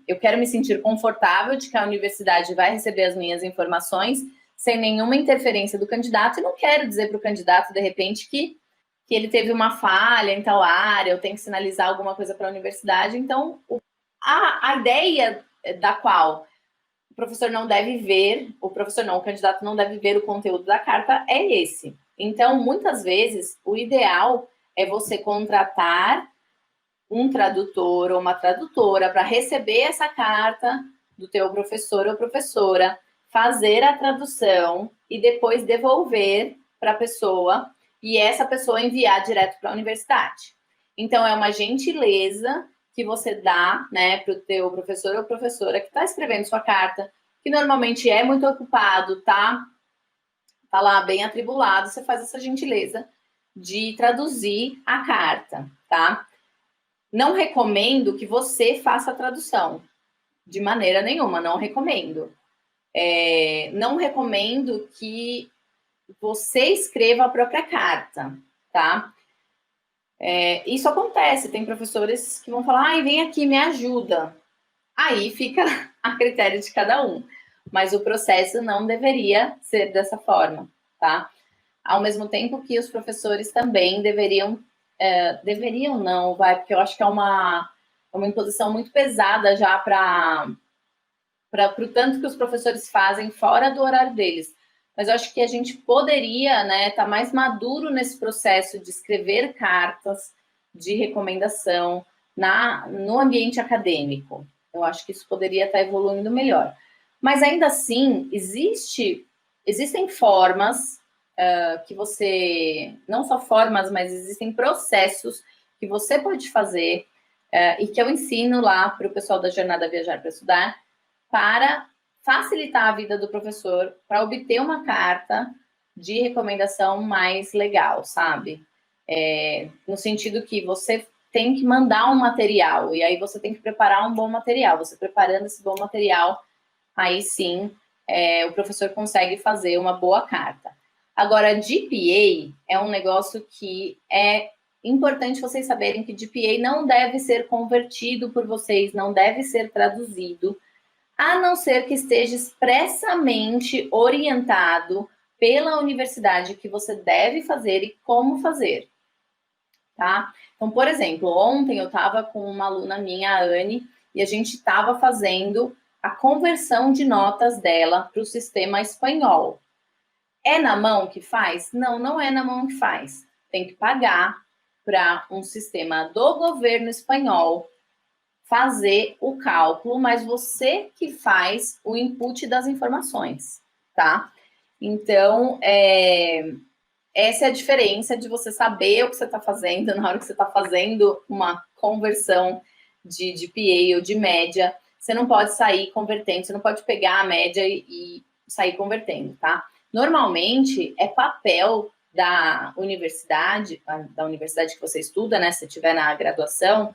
eu quero me sentir confortável de que a universidade vai receber as minhas informações sem nenhuma interferência do candidato e não quero dizer para o candidato, de repente, que ele teve uma falha em tal área, eu tenho que sinalizar alguma coisa para a universidade. Então, a ideia da qual o professor não deve ver, o candidato não deve ver o conteúdo da carta é esse. Então, muitas vezes, o ideal é você contratar um tradutor ou uma tradutora para receber essa carta do teu professor ou professora, fazer a tradução e depois devolver para a pessoa e essa pessoa enviar direto para a universidade. Então, é uma gentileza que você dá, né, para o teu professor ou professora que está escrevendo sua carta, que normalmente é muito ocupado, tá lá bem atribulado, você faz essa gentileza de traduzir a carta, tá? Não recomendo que você faça a tradução, de maneira nenhuma, não recomendo. Não recomendo que você escreva a própria carta, tá? Isso acontece, tem professores que vão falar, ai, vem aqui, me ajuda. Aí fica a critério de cada um. Mas o processo não deveria ser dessa forma, tá? Ao mesmo tempo que os professores também deveriam não, porque eu acho que é uma imposição muito pesada já para o tanto que os professores fazem fora do horário deles. Mas eu acho que a gente poderia, né, estar mais maduro nesse processo de escrever cartas de recomendação no ambiente acadêmico. Eu acho que isso poderia estar evoluindo melhor. Mas ainda assim, existem formas que você, não só formas, mas existem processos que você pode fazer e que eu ensino lá para o pessoal da Jornada Viajar para Estudar, para facilitar a vida do professor, para obter uma carta de recomendação mais legal, sabe? No sentido que você tem que mandar um material, e aí você tem que preparar um bom material. Você preparando esse bom material, aí sim, o professor consegue fazer uma boa carta. Agora, GPA é um negócio que é importante vocês saberem que GPA não deve ser convertido por vocês, não deve ser traduzido, a não ser que esteja expressamente orientado pela universidade que você deve fazer e como fazer, tá? Então, por exemplo, ontem eu estava com uma aluna minha, a Anne, e a gente estava fazendo a conversão de notas dela para o sistema espanhol. É na mão que faz? Não, não é na mão que faz. Tem que pagar para um sistema do governo espanhol fazer o cálculo, mas você que faz o input das informações, tá? Então, essa é a diferença de você saber o que você está fazendo na hora que você está fazendo uma conversão de PA ou de média. Você não pode sair convertendo, você não pode pegar a média e sair convertendo, tá? Normalmente, é papel da universidade que você estuda, né? Se estiver na graduação,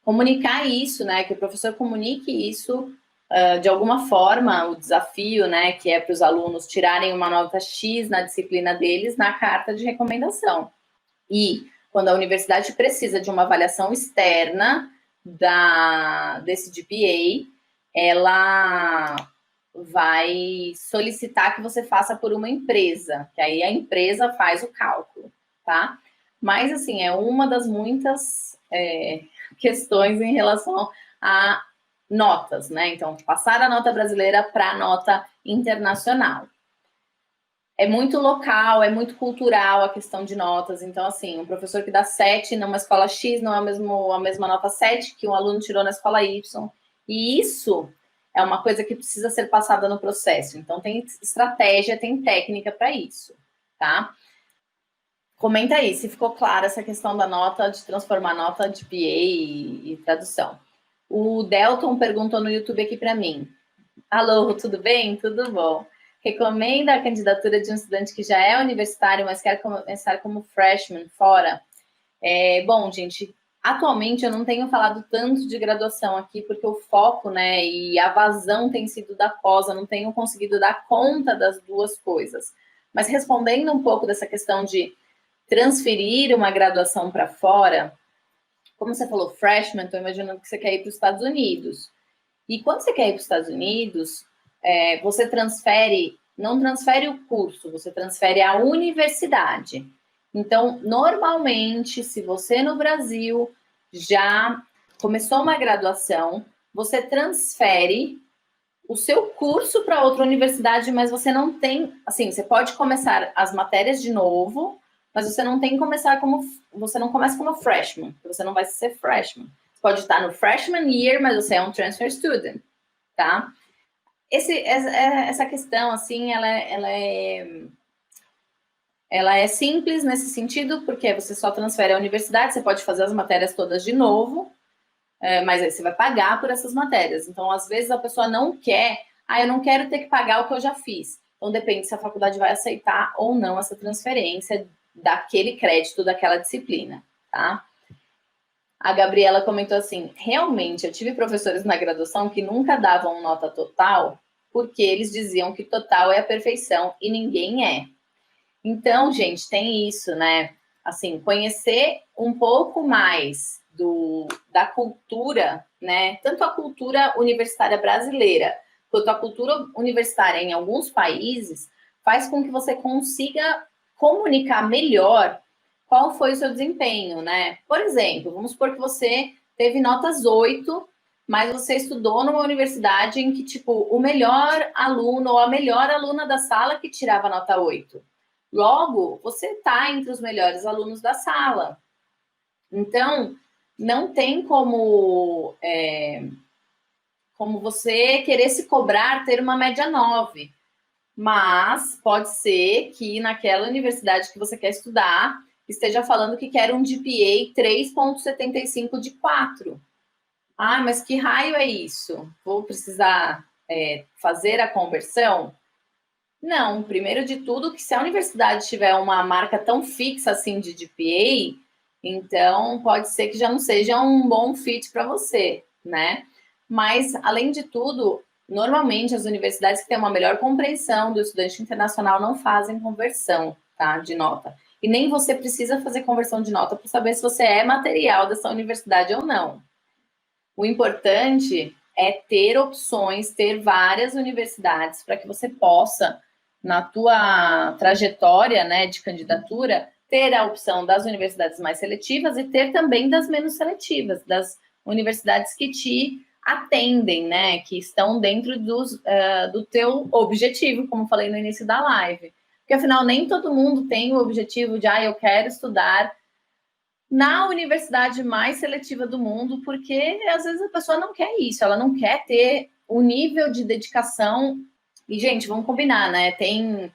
comunicar isso, né? Que o professor comunique isso de alguma forma, o desafio, né? Que é para os alunos tirarem uma nota X na disciplina deles na carta de recomendação. E quando a universidade precisa de uma avaliação externa desse GPA, ela vai solicitar que você faça por uma empresa, que aí a empresa faz o cálculo, tá? Mas, assim, é uma das muitas questões em relação a notas, né? Então, passar a nota brasileira para a nota internacional. é muito local, é muito cultural a questão de notas. Então, assim, um professor que dá 7 numa escola X não é a mesma nota 7 que um aluno tirou na escola Y. E isso é uma coisa que precisa ser passada no processo. Então, tem estratégia, tem técnica para isso, tá? Comenta aí se ficou clara essa questão da nota, de transformar nota de PA e tradução. O Delton perguntou no YouTube aqui para mim. Alô, tudo bem? Tudo bom. Recomenda a candidatura de um estudante que já é universitário, mas quer começar como freshman fora? Bom, gente, atualmente eu não tenho falado tanto de graduação aqui, porque o foco, né, e a vazão tem sido da pós, eu não tenho conseguido dar conta das duas coisas. Mas respondendo um pouco dessa questão de transferir uma graduação para fora, como você falou freshman, estou imaginando que você quer ir para os Estados Unidos. E quando você quer ir para os Estados Unidos, você não transfere o curso, você transfere a universidade. Então, normalmente, se você no Brasil já começou uma graduação, você transfere o seu curso para outra universidade, mas você não tem, assim, você pode começar as matérias de novo, mas você não começa como freshman, você não vai ser freshman. Você pode estar no freshman year, mas você é um transfer student, tá? Essa questão, assim, ela é simples nesse sentido, porque você só transfere à universidade, você pode fazer as matérias todas de novo, mas aí você vai pagar por essas matérias. Então, às vezes, a pessoa não quer, eu não quero ter que pagar o que eu já fiz. Então, depende se a faculdade vai aceitar ou não essa transferência daquele crédito, daquela disciplina, tá? A Gabriela comentou assim, realmente, eu tive professores na graduação que nunca davam nota total, porque eles diziam que total é a perfeição e ninguém é. Então, gente, tem isso, né? Assim, conhecer um pouco mais da cultura, né? Tanto a cultura universitária brasileira quanto a cultura universitária em alguns países faz com que você consiga comunicar melhor qual foi o seu desempenho, né? Por exemplo, vamos supor que você teve notas 8, mas você estudou numa universidade em que, tipo, o melhor aluno ou a melhor aluna da sala que tirava nota 8. Logo, você está entre os melhores alunos da sala. Então, não tem como você querer se cobrar ter uma média 9. Mas pode ser que naquela universidade que você quer estudar esteja falando que quer um GPA 3,75 de 4. Mas que raio é isso? Vou precisar fazer a conversão? Não, primeiro de tudo, que se a universidade tiver uma marca tão fixa assim de GPA, então pode ser que já não seja um bom fit para você, né? Mas, além de tudo, normalmente as universidades que têm uma melhor compreensão do estudante internacional não fazem conversão, tá, de nota. E nem você precisa fazer conversão de nota para saber se você é material dessa universidade ou não. O importante é ter opções, ter várias universidades para que você possa, na tua trajetória, né, de candidatura, ter a opção das universidades mais seletivas e ter também das menos seletivas, das universidades que te atendem, né, que estão dentro do teu objetivo, como falei no início da live. Porque, afinal, nem todo mundo tem o objetivo de, eu quero estudar na universidade mais seletiva do mundo, porque às vezes a pessoa não quer isso, ela não quer ter o nível de dedicação. E, gente, vamos combinar, né? Tem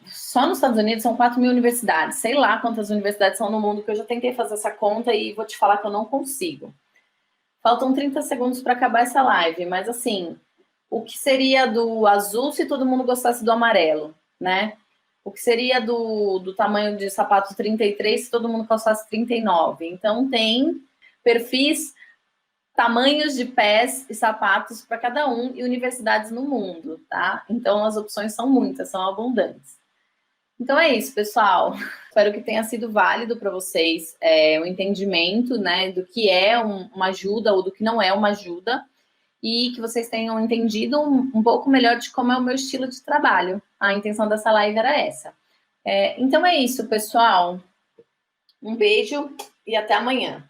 só nos Estados Unidos são 4.000 universidades, sei lá quantas universidades são no mundo, que eu já tentei fazer essa conta e vou te falar que eu não consigo. Faltam 30 segundos para acabar essa live, mas assim, o que seria do azul se todo mundo gostasse do amarelo, né? O que seria do tamanho de sapato 33 se todo mundo calçasse 39. Então, tem perfis, tamanhos de pés e sapatos para cada um e universidades no mundo, tá? Então, as opções são muitas, são abundantes. Então, é isso, pessoal. Espero que tenha sido válido para vocês o entendimento, né, do que é uma ajuda ou do que não é uma ajuda, e que vocês tenham entendido um pouco melhor de como é o meu estilo de trabalho. A intenção dessa live era essa. Então é isso, pessoal. Um beijo e até amanhã.